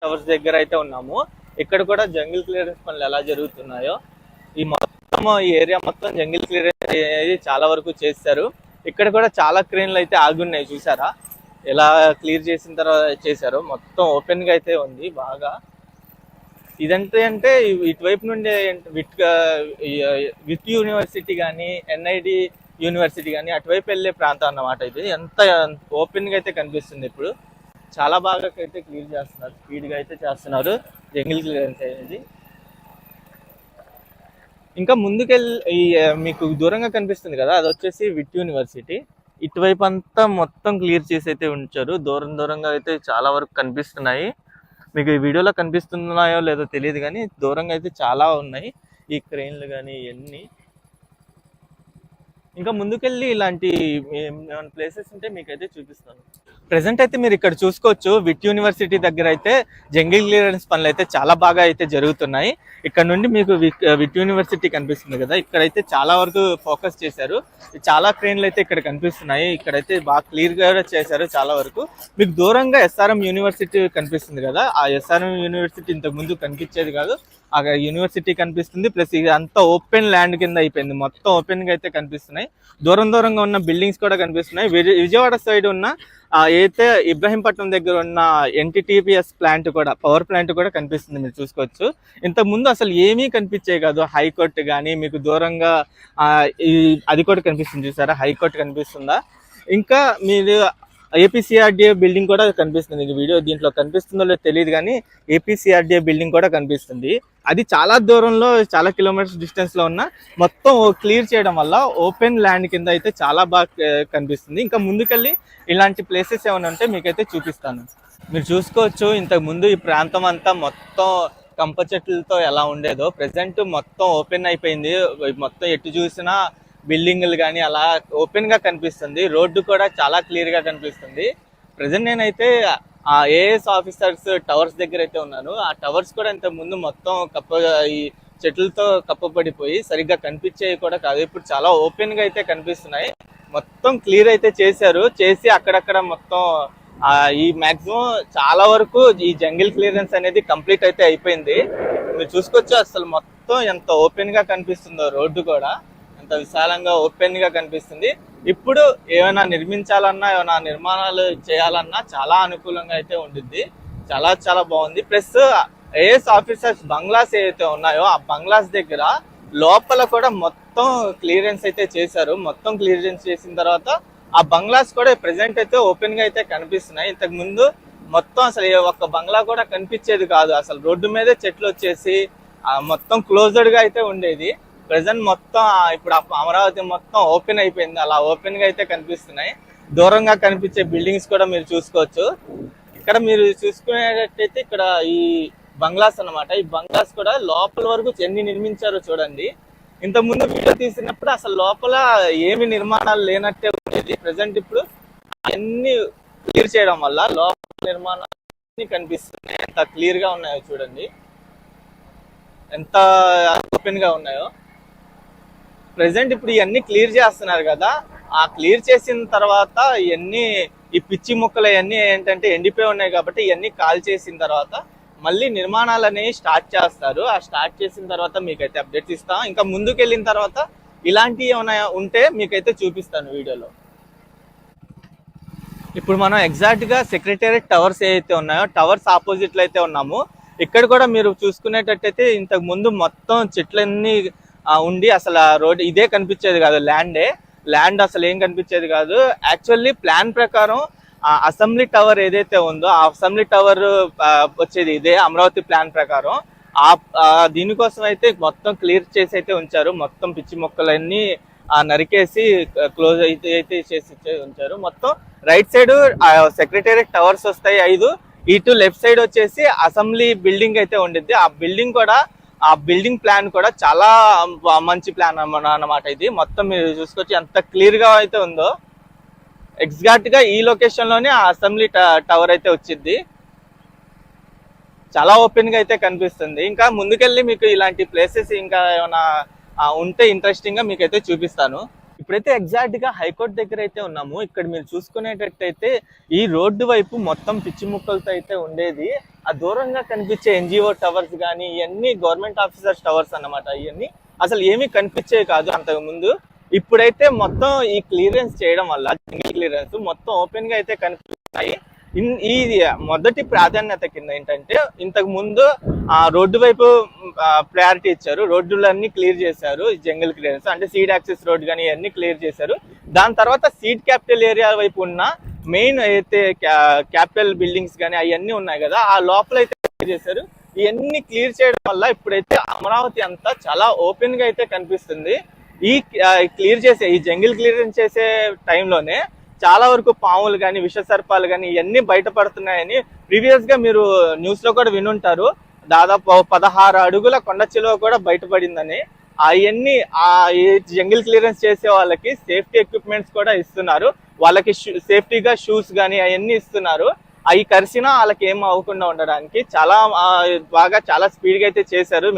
Towers దగ్గర అయితే ఉన్నాము. ఇక్కడ కూడా జంగిల్ క్లియరెన్స్ పనులు ఎలా జరుగుతున్నాయో ఈ ఏరియా మొత్తం జంగిల్ క్లియరెన్స్ అనేది చాలా వరకు చేశారు. ఇక్కడ కూడా చాలా క్రేన్లు అయితే ఆగున్నాయి, చూసారా ఎలా క్లియర్ చేసిన తర్వాత చేశారు. మొత్తం ఓపెన్ గా అయితే ఉంది బాగా. ఇదంటే అంటే ఇటువైపు నుండి విత్ యూనివర్సిటీ కానీ ఎన్ఐడి యూనివర్సిటీ కానీ అటువైపు వెళ్ళే ప్రాంతం అన్నమాట. ఇది ఎంత ఓపెన్ గా అయితే కనిపిస్తుంది. ఇప్పుడు చాలా బాగా అయితే క్లియర్ చేస్తున్నారు, స్పీడ్ గా అయితే చేస్తున్నారు జంగిల్ క్లియరెన్స్ అనేది. ఇంకా ముందుకెళ్ళి మీకు దూరంగా కనిపిస్తుంది కదా, అది వచ్చేసి విట్ యూనివర్సిటీ. ఇటువైపు అంతా మొత్తం క్లియర్ చేసి అయితే ఉంచారు. దూరం దూరంగా అయితే చాలా వరకు కనిపిస్తున్నాయి. మీకు ఈ వీడియోలో కనిపిస్తున్నాయో లేదో తెలియదు కానీ దూరంగా అయితే చాలా ఉన్నాయి ఈ క్రెయిన్లు కానీ ఇవన్నీ. ఇంకా ముందుకెళ్ళి ఇలాంటి ప్లేసెస్ ఉంటే మీకైతే చూపిస్తాను. ప్రెసెంట్ అయితే మీరు ఇక్కడ చూసుకోవచ్చు, విట్ యూనివర్సిటీ దగ్గర అయితే జంగిల్ క్లియరెన్స్ పనులు అయితే చాలా బాగా అయితే జరుగుతున్నాయి. ఇక్కడ నుండి మీకు విట్ యూనివర్సిటీ కనిపిస్తుంది కదా, ఇక్కడైతే చాలా వరకు ఫోకస్ చేశారు. చాలా క్రేన్లు అయితే ఇక్కడ కనిపిస్తున్నాయి. ఇక్కడైతే బాగా క్లియర్ గా చేశారు చాలా వరకు. మీకు దూరంగా ఎస్ఆర్ఎం యూనివర్సిటీ కనిపిస్తుంది కదా, ఆ ఎస్ఆర్ఎం యూనివర్సిటీ ఇంతకు ముందు కనిపించేది కాదు, ఆ యూనివర్సిటీ కనిపిస్తుంది. ప్లస్ ఇది అంతా ఓపెన్ ల్యాండ్ కింద అయిపోయింది, మొత్తం ఓపెన్ గా అయితే కనిపిస్తున్నాయి. దూరంగా ఉన్న బిల్డింగ్స్ కూడా కనిపిస్తున్నాయి. విజయవాడ సైడ్ ఉన్న అయితే ఇబ్రహీంపట్నం దగ్గర ఉన్న ఎన్టీటీపీఎస్ ప్లాంట్ కూడా, పవర్ ప్లాంట్ కూడా కనిపిస్తుంది, మీరు చూసుకోవచ్చు. ఇంతకు ముందు అసలు ఏమీ కనిపించేవి కాదు. హైకోర్టు కానీ మీకు దూరంగా అది కూడా కనిపిస్తుంది, చూసారా హైకోర్టు కనిపిస్తుందా. ఇంకా మీరు ఏపీసీఆర్డీఏ బిల్డింగ్ కూడా కనిపిస్తుంది. వీడియో దీంట్లో కనిపిస్తుందో లేదో తెలియదు కానీ ఏపీసీఆర్డీఏ బిల్డింగ్ కూడా కనిపిస్తుంది. అది చాలా దూరంలో, చాలా కిలోమీటర్స్ డిస్టెన్స్ లో ఉన్న మొత్తం క్లియర్ చేయడం వల్ల ఓపెన్ ల్యాండ్ కింద అయితే చాలా బాగా కనిపిస్తుంది. ఇంకా ముందుకెళ్ళి ఇలాంటి ప్లేసెస్ ఏమైనా ఉంటే మీకైతే చూపిస్తాను. మీరు చూసుకోవచ్చు, ఇంతకు ముందు ఈ ప్రాంతం అంతా మొత్తం కంప చెట్లతో ఎలా ఉండేదో ప్రెసెంట్ మొత్తం ఓపెన్ అయిపోయింది. మొత్తం ఎటు చూసినా బిల్డింగ్లు కానీ అలా ఓపెన్ గా కనిపిస్తుంది. రోడ్డు కూడా చాలా క్లియర్ గా కనిపిస్తుంది. ప్రెసెంట్ నేనైతే ఆ ఏఎస్ ఆఫీసర్స్ టవర్స్ దగ్గర అయితే ఉన్నాను. ఆ టవర్స్ కూడా ఇంతకు ముందు మొత్తం ఈ చెట్లతో కప్పబడిపోయి సరిగ్గా కనిపించేవి కూడా కాదు. ఇప్పుడు చాలా ఓపెన్ గా అయితే కనిపిస్తున్నాయి. మొత్తం క్లియర్ అయితే చేసి అక్కడక్కడ మొత్తం ఈ మాక్సిమం చాలా వరకు ఈ జంగిల్ క్లియరెన్స్ అనేది కంప్లీట్ అయితే అయిపోయింది. మీరు చూసుకోవచ్చు అసలు మొత్తం ఎంత ఓపెన్ గా కనిపిస్తుందో, రోడ్డు కూడా ఎంత విశాలంగా ఓపెన్ గా కనిపిస్తుంది. ఇప్పుడు ఏమైనా నిర్మించాలన్నా, ఏమైనా నిర్మాణాలు చేయాలన్నా చాలా అనుకూలంగా అయితే ఉంటుంది. చాలా చాలా బాగుంది. ప్లస్ ఏఎస్ ఆఫీసర్స్ బంగ్లాస్ ఏవైతే ఉన్నాయో ఆ బంగ్లాస్ దగ్గర లోపల కూడా మొత్తం క్లియరెన్స్ అయితే చేశారు. మొత్తం క్లియరెన్స్ చేసిన తర్వాత ఆ బంగ్లాస్ కూడా ప్రెసెంట్ అయితే ఓపెన్ గా అయితే కనిపిస్తున్నాయి. ఇంతకు ముందు మొత్తం అసలు ఒక్క బంగ్లా కూడా కనిపించేది కాదు. అసలు రోడ్డు మీదే చెట్లు వచ్చేసి మొత్తం క్లోజ్డ్ గా అయితే ఉండేది. ప్రెసెంట్ మొత్తం ఇప్పుడు అమరావతి మొత్తం ఓపెన్ అయిపోయింది. అలా ఓపెన్ గా అయితే కనిపిస్తున్నాయి. దూరంగా కనిపించే బిల్డింగ్స్ కూడా మీరు చూసుకోవచ్చు. ఇక్కడ మీరు చూసుకునేటట్టయితే ఇక్కడ ఈ బంగ్లాస్ అన్నమాట. ఈ బంగ్లాస్ కూడా లోపల వరకు ఎన్ని నిర్మించారో చూడండి. ఇంత ముందు వీడియో తీసినప్పుడు అసలు లోపల ఏమి నిర్మాణాలు లేనట్టే ఉండేది. ప్రెసెంట్ ఇప్పుడు అన్ని క్లియర్ చేయడం వల్ల లోపల నిర్మాణాలు కనిపిస్తున్నాయి. ఎంత క్లియర్ గా ఉన్నాయో చూడండి, ఎంత ఓపెన్ గా ఉన్నాయో. ప్రెసెంట్ ఇప్పుడు ఇవన్నీ క్లియర్ చేస్తున్నారు కదా, ఆ క్లియర్ చేసిన తర్వాత ఇవన్నీ ఈ పిచ్చి ముక్కలు ఇవన్నీ ఏంటంటే ఎండిపోయి ఉన్నాయి కాబట్టి ఇవన్నీ కాల్ చేసిన తర్వాత మళ్ళీ నిర్మాణాలు అనేవి స్టార్ట్ చేస్తారు. ఆ స్టార్ట్ చేసిన తర్వాత మీకైతే అప్డేట్స్ ఇస్తాం. ఇంకా ముందుకు వెళ్ళిన తర్వాత ఇలాంటివి ఏమైనా ఉంటే మీకైతే చూపిస్తాను వీడియోలో. ఇప్పుడు మనం ఎగ్జాక్ట్ గా సెక్రటేరియట్ టవర్స్ ఏవైతే ఉన్నాయో టవర్స్ ఆపోజిట్ లో అయితే ఉన్నాము. ఇక్కడ కూడా మీరు చూసుకునేటట్టయితే ఇంతకు ముందు మొత్తం చెట్లన్నీ ఉండి అసలు రోడ్ ఇదే కనిపించేది కాదు, ల్యాండ్ అసలు ఏం కనిపించేది కాదు. యాక్చువల్లీ ప్లాన్ ప్రకారం అసెంబ్లీ టవర్ ఏదైతే ఉందో ఆ అసెంబ్లీ టవర్ వచ్చేది ఇదే అమరావతి ప్లాన్ ప్రకారం. దీనికోసం అయితే మొత్తం క్లియర్ చేసి అయితే ఉంచారు. మొత్తం పిచ్చి మొక్కలన్నీ నరికేసి క్లోజ్ అయితే చేసి ఉంచారు. మొత్తం రైట్ సైడ్ సెక్రటేరియట్ టవర్స్ వస్తాయి 5, ఇటు లెఫ్ట్ సైడ్ వచ్చేసి అసెంబ్లీ బిల్డింగ్ అయితే ఉండిద్ది. ఆ బిల్డింగ్ కూడా, ఆ బిల్డింగ్ ప్లాన్ కూడా చాలా మంచి ప్లాన్ అన్నమాట. ఇది మొత్తం మీరు చూసుకోవచ్చు ఎంత క్లియర్ గా అయితే ఉందో. ఎగ్జాక్ట్ గా ఈ లొకేషన్ లోనే ఆ అసెంబ్లీ టవర్ అయితే వచ్చింది. చాలా ఓపెన్ గా అయితే కనిపిస్తుంది. ఇంకా ముందుకెళ్ళి మీకు ఇలాంటి ప్లేసెస్ ఇంకా ఏమైనా ఉంటే ఇంట్రెస్టింగ్ గా మీకైతే చూపిస్తాను. ఇప్పుడైతే ఎగ్జాక్ట్ గా హైకోర్టు దగ్గర అయితే ఉన్నాము. ఇక్కడ మీరు చూసుకునేటట్టయితే ఈ రోడ్డు వైపు మొత్తం పిచ్చి ముక్కలతో అయితే ఉండేది. ఆ దూరంగా కనిపించే ఎన్జిఓ టవర్స్ కానీ ఇవన్నీ గవర్నమెంట్ ఆఫీసర్స్ టవర్స్ అన్నమాట. ఇవన్నీ అసలు ఏమీ కనిపించేవి కాదు అంతకు ముందు. ఇప్పుడైతే మొత్తం ఈ క్లియరెన్స్ చేయడం వల్ల క్లియరెన్స్ మొత్తం ఓపెన్ గా అయితే కనిపిస్తాయి. ఈ మొదటి ప్రాధాన్యత కింద ఏంటంటే ఇంతకు ముందు ఆ రోడ్డు వైపు ప్రయారిటీ ఇచ్చారు. రోడ్డులన్నీ క్లియర్ చేశారు. జంగిల్ క్లియరెన్స్ అంటే సీడ్ యాక్సెస్ రోడ్ కానీ ఇవన్నీ క్లియర్ చేశారు. దాని తర్వాత సీడ్ క్యాపిటల్ ఏరియా వైపు ఉన్న మెయిన్ అయితే క్యాపిటల్ బిల్డింగ్స్ కానీ అవన్నీ ఉన్నాయి కదా, ఆ లోపల అయితే క్లియర్ చేశారు. ఇవన్నీ క్లియర్ చేయడం వల్ల ఇప్పుడైతే అమరావతి అంతా చాలా ఓపెన్ గా అయితే కనిపిస్తుంది. ఈ క్లియర్ చేసే ఈ జంగిల్ క్లియరెన్స్ చేసే టైంలోనే చాలా వరకు పాములు కానీ విష సర్పాలు కానీ ఇవన్నీ బయటపడుతున్నాయని ప్రీవియస్ గా మీరు న్యూస్ లో కూడా వినుంటారు. దాదాపు 16 అడుగుల కొండ చిలువ కూడా బయటపడిందని. అవన్నీ ఈ జంగిల్ క్లియరెన్స్ చేసే వాళ్ళకి సేఫ్టీ ఎక్విప్మెంట్స్ కూడా ఇస్తున్నారు. వాళ్ళకి సేఫ్టీగా షూస్ కానీ అవన్నీ ఇస్తున్నారు. అవి కరిసినా వాళ్ళకి ఏం అవ్వకుండా ఉండడానికి చాలా బాగా చాలా స్పీడ్ గా అయితే చేశారు.